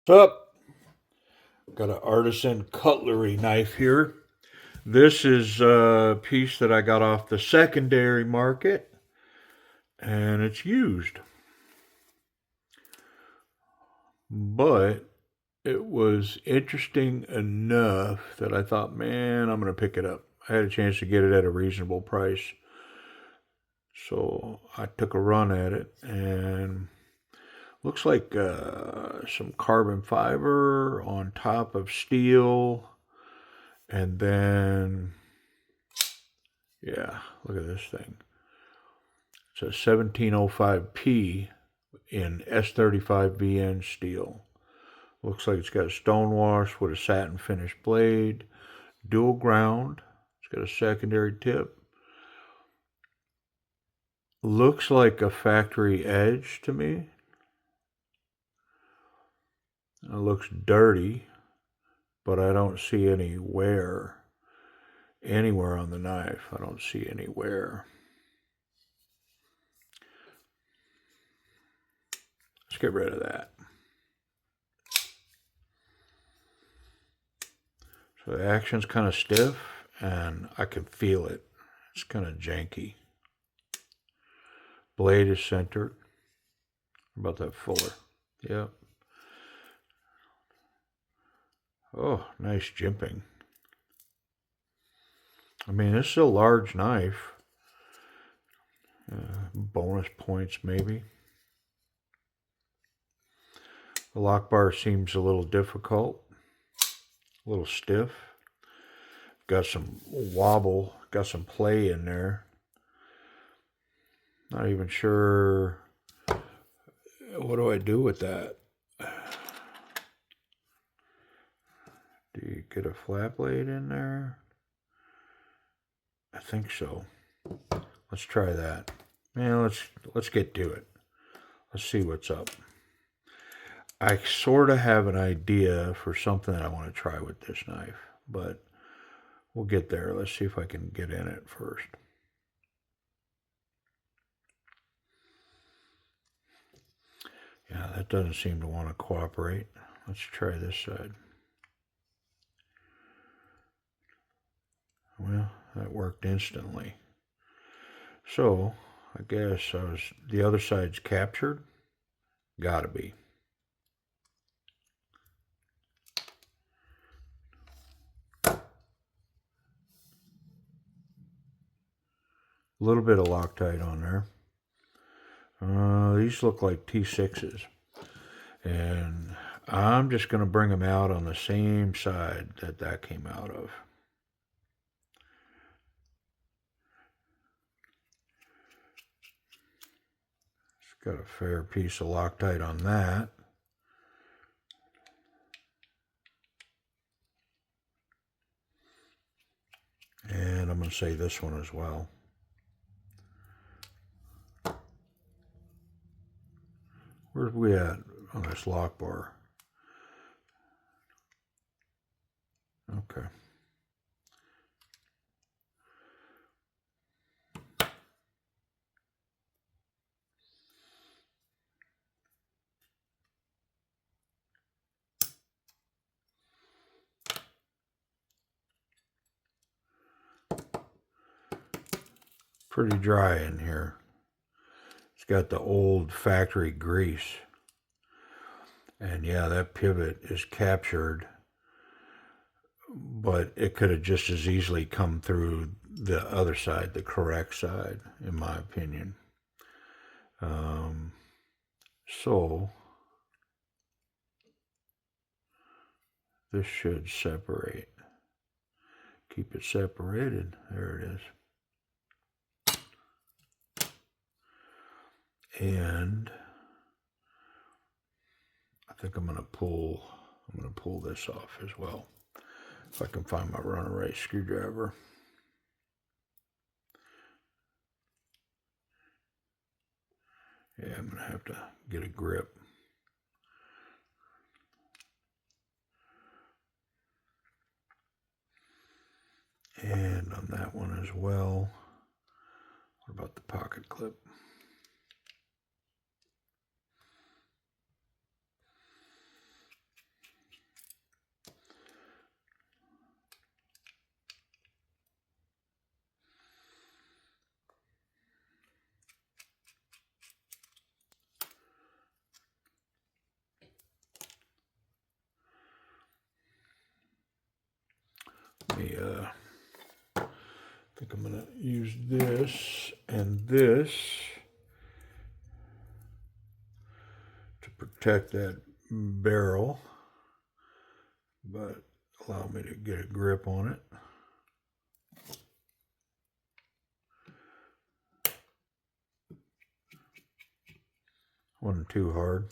What's up? Got an Artisan cutlery knife here. This is a piece that I got off the secondary market, and it's used. But it was interesting enough that I thought, man, I'm going to pick it up. I had a chance to get it at a reasonable price. So I took a run at it, and looks like some carbon fiber on top of steel. And then, yeah, look at this thing. It's a 1705P in S35VN steel. Looks like it's got a stone wash with a satin finish blade, dual ground. It's got a secondary tip. Looks like a factory edge to me. It looks dirty, but I don't see any wear anywhere on the knife. I don't see any wear. Let's get rid of that. So the action's kind of stiff, and I can feel it. It's kind of janky. Blade is centered. About that fuller. Yep. Oh, nice jimping. I mean, this is a large knife. Bonus points, maybe. The lock bar seems a little difficult, a little stiff. Got some wobble, got some play in there. Not even sure what do I do with that. Do you get a flat blade in there? I think so. Let's try that. Man, let's get to it. Let's see what's up. I sort of have an idea for something that I want to try with this knife, but we'll get there. Let's see if I can get in it first. Yeah, that doesn't seem to want to cooperate. Let's try this side. Well, that worked instantly. So, I guess the other side's captured. Gotta be. A little bit of Loctite on there. These look like T6s. And I'm just going to bring them out on the same side that came out of. It's got a fair piece of Loctite on that. And I'm going to say this one as well. Where's we at on this lock bar? Okay. Pretty dry in here. It's got the old factory grease. And yeah, that pivot is captured, but it could have just as easily come through the other side, the correct side, in my opinion. So this should separate. Keep it separated. There it is. And I think I'm gonna pull this off as well. If I can find my runaway screwdriver. Yeah, I'm gonna have to get a grip. And on that one as well. What about the pocket clip? I think I'm going to use this and this to protect that barrel, but allow me to get a grip on it. Wasn't too hard,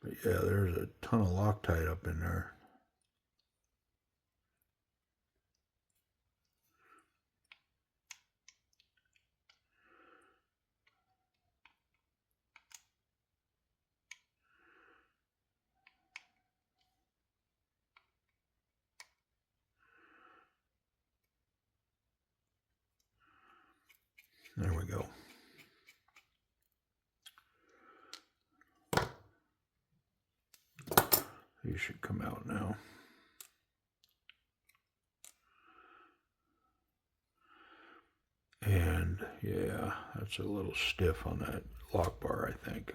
but yeah, there's a ton of Loctite up in there. There we go. These should come out now. And yeah, that's a little stiff on that lock bar, I think.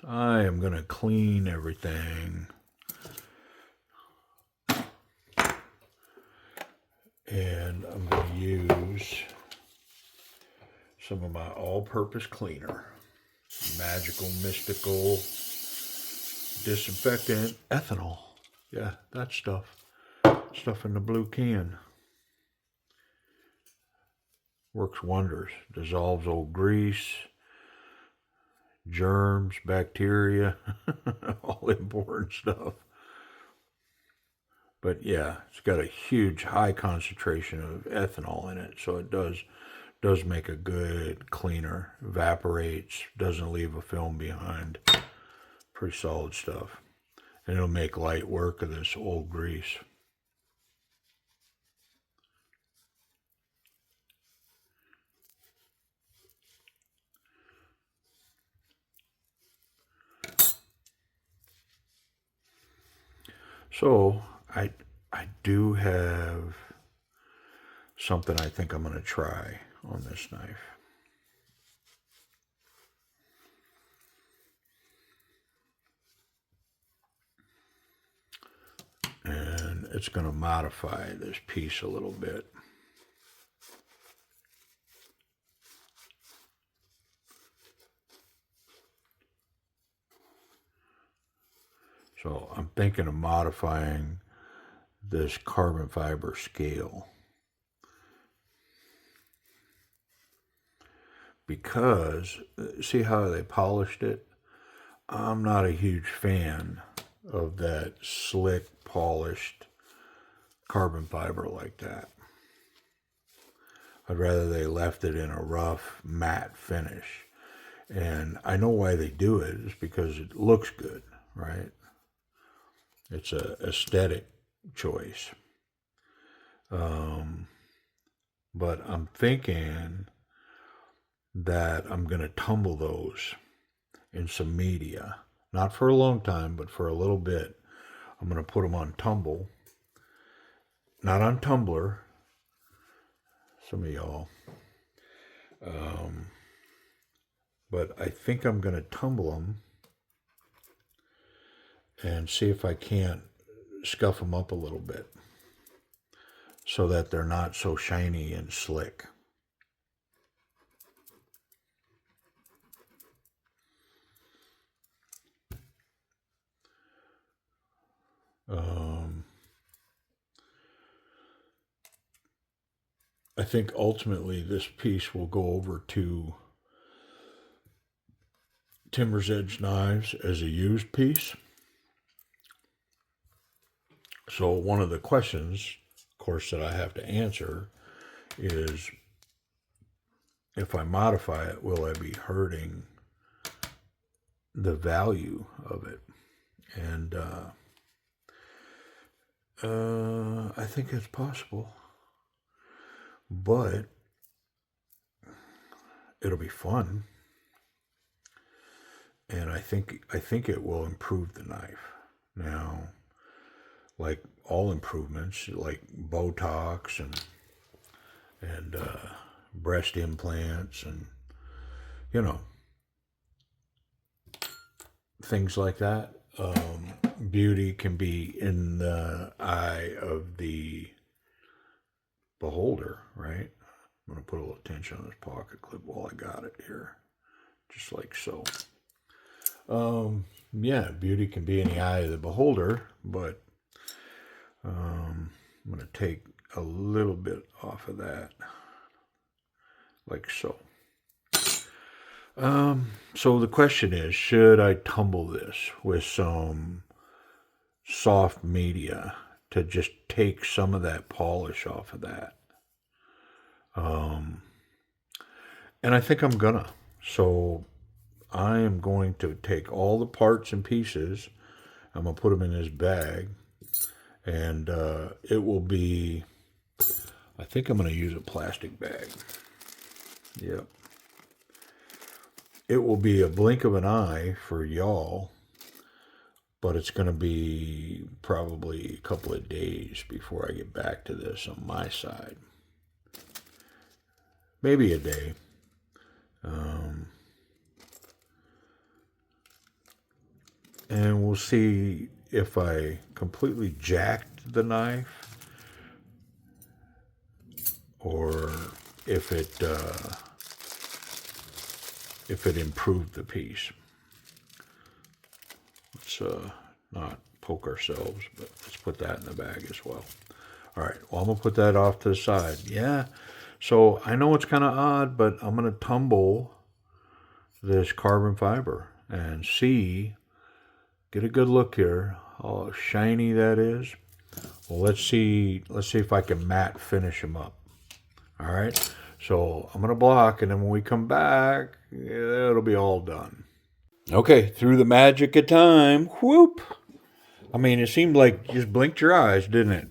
I am going to clean everything. And I'm going to use some of my all-purpose cleaner. Magical, mystical, disinfectant, ethanol. Yeah, that stuff. Stuff in the blue can. Works wonders. Dissolves old grease, germs, bacteria, all important stuff. But yeah, it's got a huge high concentration of ethanol in it, so it does make a good cleaner. Evaporates, doesn't leave a film behind. Pretty solid stuff. And it'll make light work of this old grease. So I do have something I think I'm going to try on this knife. And it's going to modify this piece a little bit. So I'm thinking of modifying this carbon fiber scale, because see how they polished it? I'm not a huge fan of that slick polished carbon fiber like that. I'd rather they left it in a rough matte finish. And I know why they do it. It's because it looks good, right? It's a aesthetic choice. But I'm thinking that I'm going to tumble those in some media. Not for a long time, but for a little bit. I'm going to put them on tumble. Not on tumbler. Some of y'all. But I think I'm going to tumble them and see if I can't scuff them up a little bit so that they're not so shiny and slick. I think ultimately this piece will go over to Timber's Edge Knives as a used piece. So one of the questions, of course, that I have to answer is, if I modify it, will I be hurting the value of it? And I think it's possible, but it'll be fun, and I think it will improve the knife. Now, like all improvements, like Botox and breast implants, and you know, things like that. Beauty can be in the eye of the beholder, right? I'm going to put a little tension on this pocket clip while I got it here, just like so. Yeah, beauty can be in the eye of the beholder, but I'm going to take a little bit off of that, like so. So the question is, should I tumble this with some soft media to just take some of that polish off of that? And I think I'm gonna. So I am going to take all the parts and pieces. I'm gonna put them in this bag, and it will be. I think I'm gonna use a plastic bag. Yep. It will be a blink of an eye for y'all, but it's going to be probably a couple of days before I get back to this on my side. Maybe a day. And we'll see if I completely jacked the knife or if it improved the piece. Let's not poke ourselves, but let's put that in the bag as well. All right, well, I'm going to put that off to the side. Yeah, so I know it's kind of odd, but I'm going to tumble this carbon fiber and get a good look here, how shiny that is. Well, let's see if I can matte finish them up. All right, so I'm going to block, and then when we come back, it'll be all done. Okay, through the magic of time, whoop. I mean, it seemed like you just blinked your eyes, didn't it?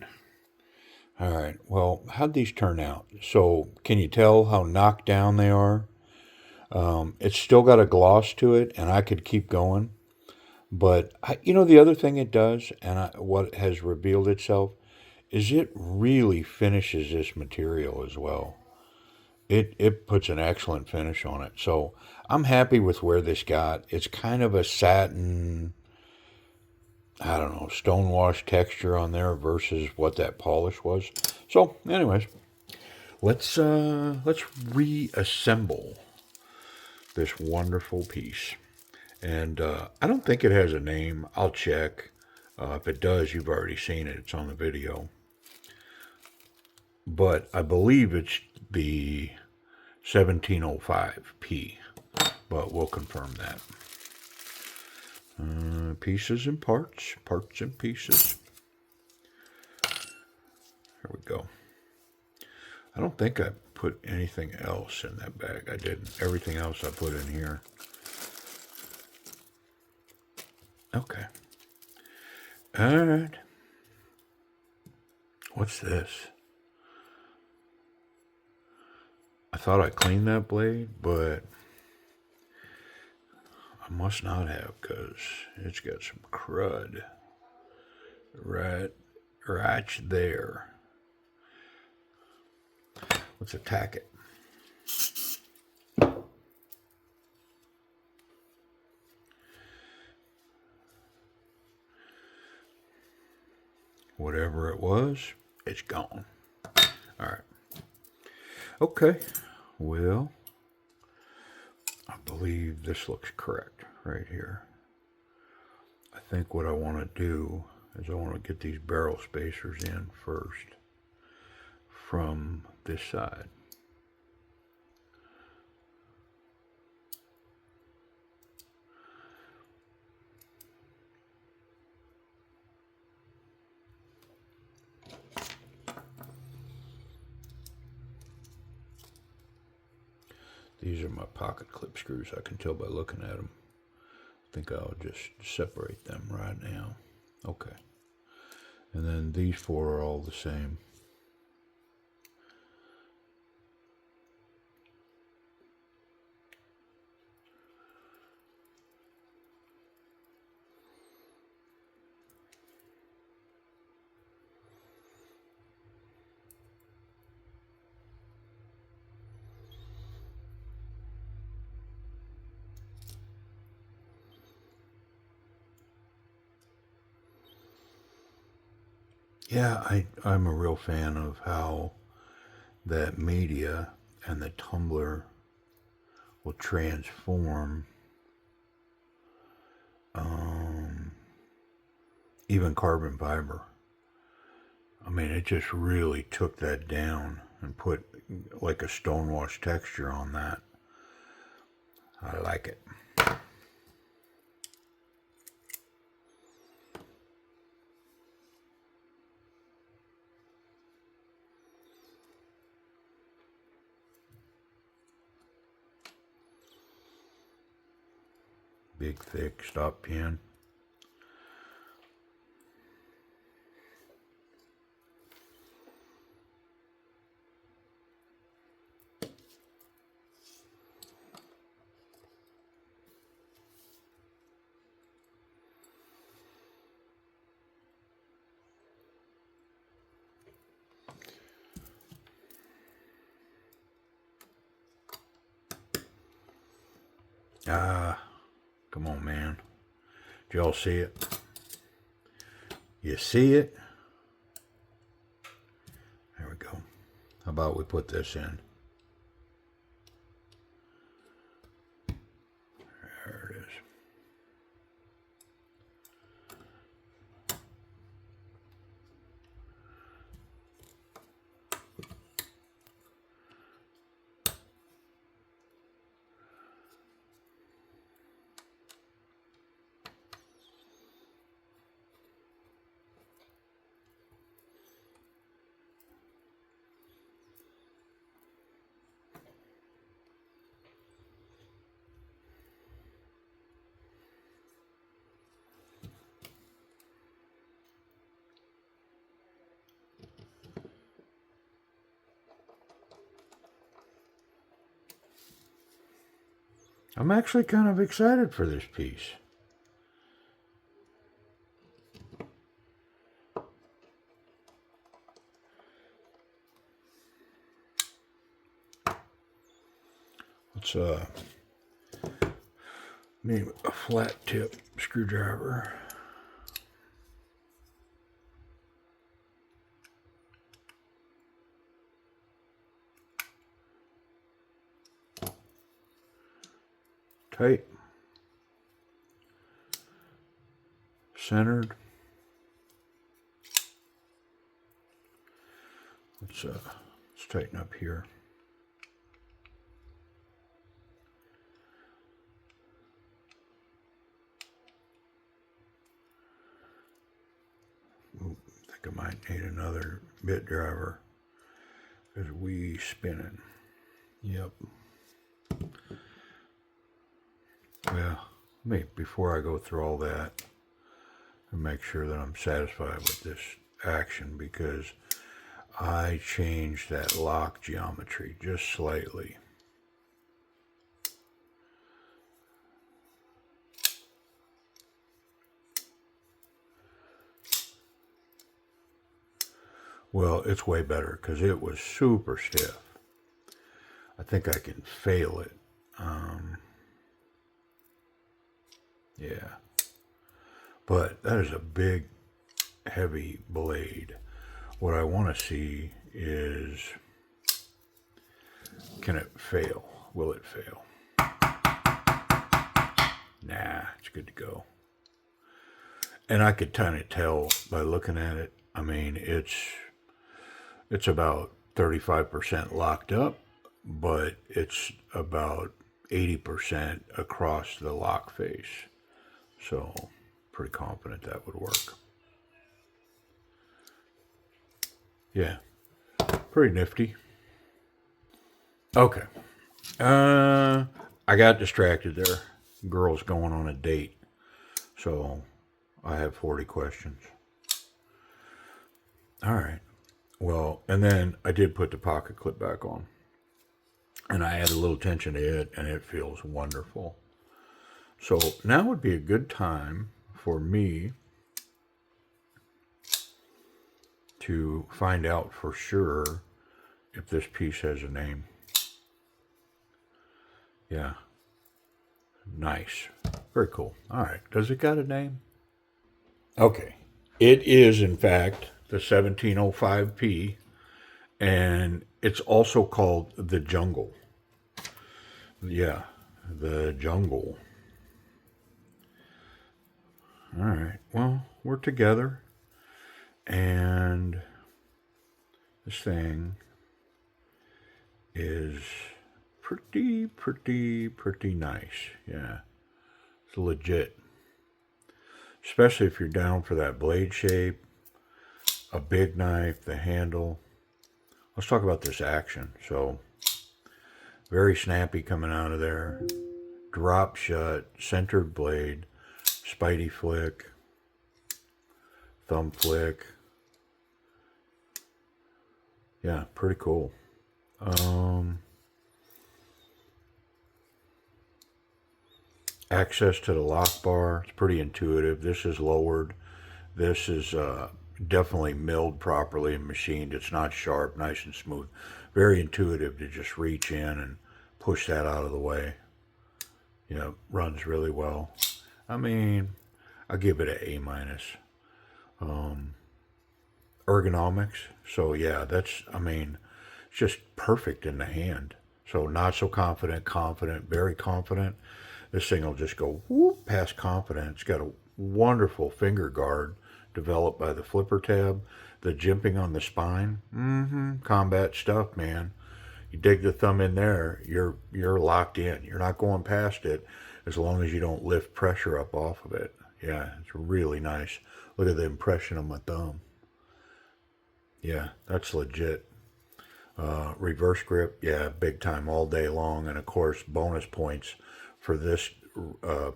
All right, well, how'd these turn out? So, can you tell how knocked down they are? It's still got a gloss to it, and I could keep going. But, the other thing it does, and what has revealed itself, is it really finishes this material as well. It puts an excellent finish on it. So I'm happy with where this got. It's kind of a satin, I don't know, stonewash texture on there versus what that polish was. So anyways, let's reassemble this wonderful piece. And I don't think it has a name. I'll check. If it does, you've already seen it. It's on the video. But I believe it's the 1705P, but we'll confirm that. Pieces and parts and pieces. There we go. I don't think I put anything else in that bag. I didn't. Everything else I put in here. Okay. All right. What's this? I thought I cleaned that blade, but I must not have, because it's got some crud right there. Let's attack it. Whatever it was, it's gone. All right. Okay. Well, I believe this looks correct right here. I think what I want to do is I want to get these barrel spacers in first from this side. These are my pocket clip screws. I can tell by looking at them. I think I'll just separate them right now. Okay. And then these four are all the same. Yeah, I'm a real fan of how that media and the tumbler will transform even carbon fiber. I mean, it just really took that down and put like a stonewash texture on that. I like it. Big, thick stop pin. Ah, come on, man. Did y'all see it? You see it? There we go. How about we put this in? There it is. I'm actually kind of excited for this piece. Let's need a flat tip screwdriver. Tight. Centered. Let's tighten up here. Ooh, I think I might need another bit driver because we spinning. Yep. Well, before I go through all that, and make sure that I'm satisfied with this action, because I changed that lock geometry just slightly. Well, it's way better because it was super stiff. I think I can fail it. Yeah. But that is a big, heavy blade. What I want to see is, can it fail? Will it fail? Nah, it's good to go. And I could kind of tell by looking at it. I mean, it's about 35% locked up, but it's about 80% across the lock face. So, pretty confident that would work. Yeah, pretty nifty. Okay. I got distracted there. Girl's going on a date. So, I have 40 questions. All right. Well, and then I did put the pocket clip back on. And I added a little tension to it, and it feels wonderful. So now would be a good time for me to find out for sure if this piece has a name. Yeah. Nice. Very cool. All right. Does it got a name? Okay. It is, in fact, the 1705P, and it's also called the Jungle. Yeah, the Jungle. All right, well, we're together, and this thing is pretty nice. Yeah, it's legit. Especially if you're down for that blade shape, a big knife, the handle. Let's talk about this action. So, very snappy coming out of there. Drop shut, centered blade, spidey flick, thumb flick. Yeah, pretty cool. Access to the lock bar, it's pretty intuitive. This is lowered. This is definitely milled properly and machined. It's not sharp, nice and smooth. Very intuitive to just reach in and push that out of the way. Yeah, runs really well. I mean, I'll give it an A minus. Ergonomics, so yeah, it's just perfect in the hand. So not so confident, confident, very confident. This thing will just go whoop past confident. It's got a wonderful finger guard developed by the flipper tab. The jimping on the spine, combat stuff, man. You dig the thumb in there, you're locked in. You're not going past it as long as you don't lift pressure up off of it. Yeah, it's really nice. Look at the impression of my thumb. Yeah, that's legit. Reverse grip, yeah, big time all day long. And of course, bonus points for this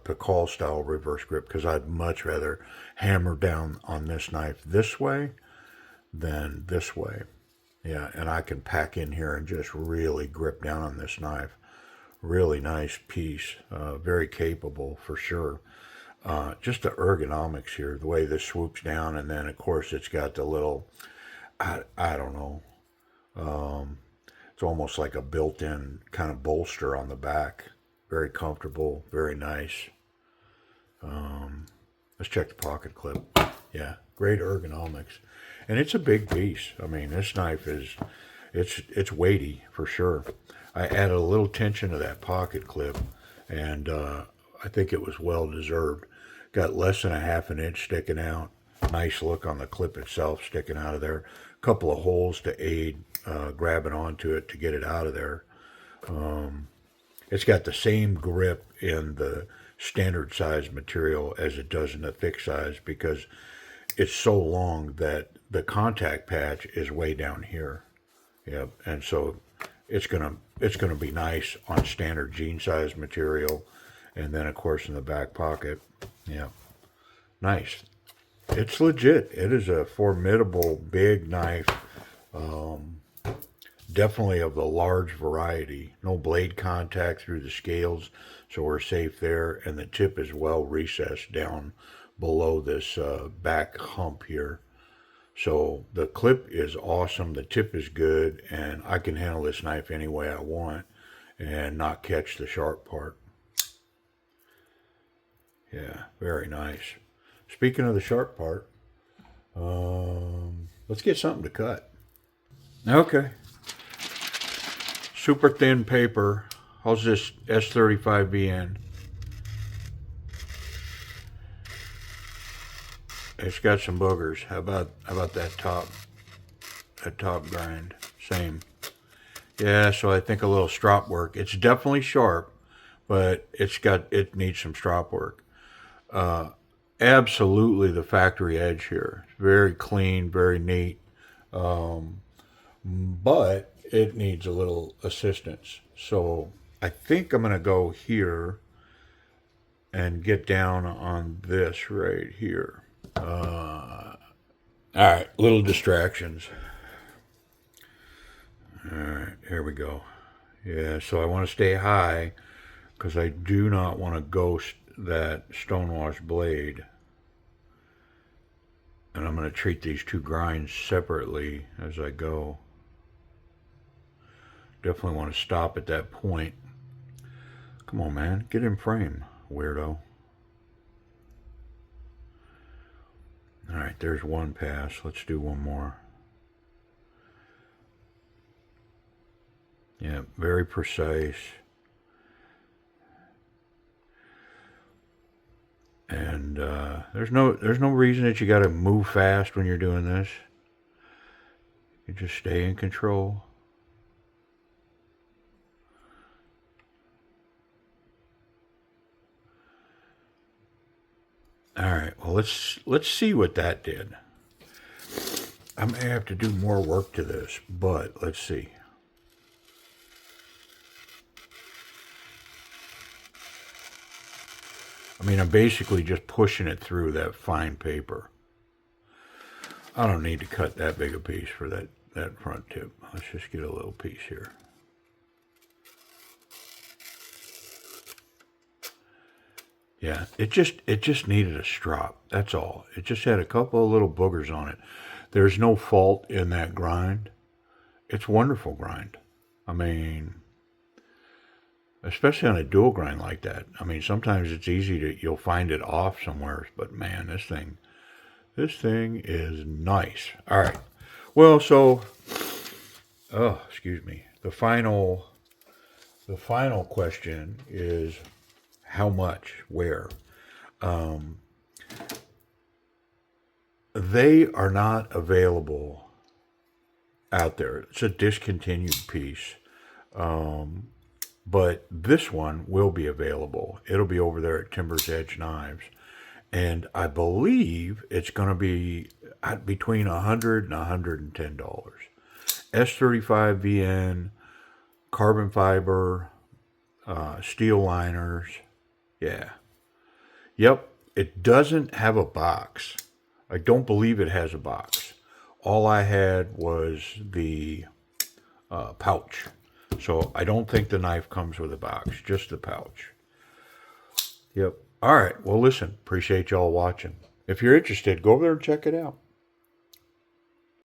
Picol style reverse grip, because I'd much rather hammer down on this knife this way than this way. Yeah, and I can pack in here and just really grip down on this knife. Really nice piece, very capable for sure. Just the ergonomics here, the way this swoops down, and then of course it's got the little, I don't know, it's almost like a built-in kind of bolster on the back. Very comfortable, very nice. Let's check the pocket clip. Yeah, great ergonomics. And it's a big piece. I mean, this knife it's weighty for sure. I added a little tension to that pocket clip, and I think it was well deserved. Got less than a half an inch sticking out. Nice look on the clip itself sticking out of there. A couple of holes to aid grabbing onto it to get it out of there. It's got the same grip in the standard size material as it does in the thick size, because it's so long that the contact patch is way down here. Yep, and so it's gonna be nice on standard jean size material, and then of course in the back pocket. Yeah, nice. It's legit. It is a formidable big knife. Definitely of the large variety. No blade contact through the scales, so we're safe there. And the tip is well recessed down below this back hump here. So the clip is awesome. The tip is good, and I can handle this knife any way I want and not catch the sharp part. Yeah, very nice. Speaking of the sharp part, let's get something to cut. Okay. Super thin paper. How's this S35VN? It's got some boogers. How about that top grind? Same. Yeah, so I think a little strop work. It's definitely sharp, but it needs some strop work. Absolutely the factory edge here. Very clean, very neat. But it needs a little assistance. So I think I'm going to go here and get down on this right here. All right, little distractions. All right, here we go. Yeah, so I want to stay high because I do not want to ghost that stonewash blade. And I'm going to treat these two grinds separately as I go. Definitely want to stop at that point. Come on, man. Get in frame, weirdo. All right, there's one pass. Let's do one more. Yeah, very precise. And there's no reason that you got to move fast when you're doing this. You just stay in control. All right, well, let's see what that did. I may have to do more work to this, but let's see. I mean, I'm basically just pushing it through that fine paper. I don't need to cut that big a piece for that front tip. Let's just get a little piece here. Yeah, it just needed a strop. That's all. It just had a couple of little boogers on it. There's no fault in that grind. It's wonderful grind. I mean, especially on a dual grind like that. I mean, sometimes it's easy you'll find it off somewhere, but man, this thing is nice. All right. Well, so, oh, excuse me. The final question is how much, where? They are not available out there. It's a discontinued piece. But this one will be available. It'll be over there at Timber's Edge Knives. And I believe it's going to be between $100 and $110. S35 VN, carbon fiber, steel liners. Yeah. Yep. It doesn't have a box. I don't believe it has a box. All I had was the pouch. So I don't think the knife comes with a box, just the pouch. Yep. All right. Well, listen, appreciate y'all watching. If you're interested, go over there and check it out.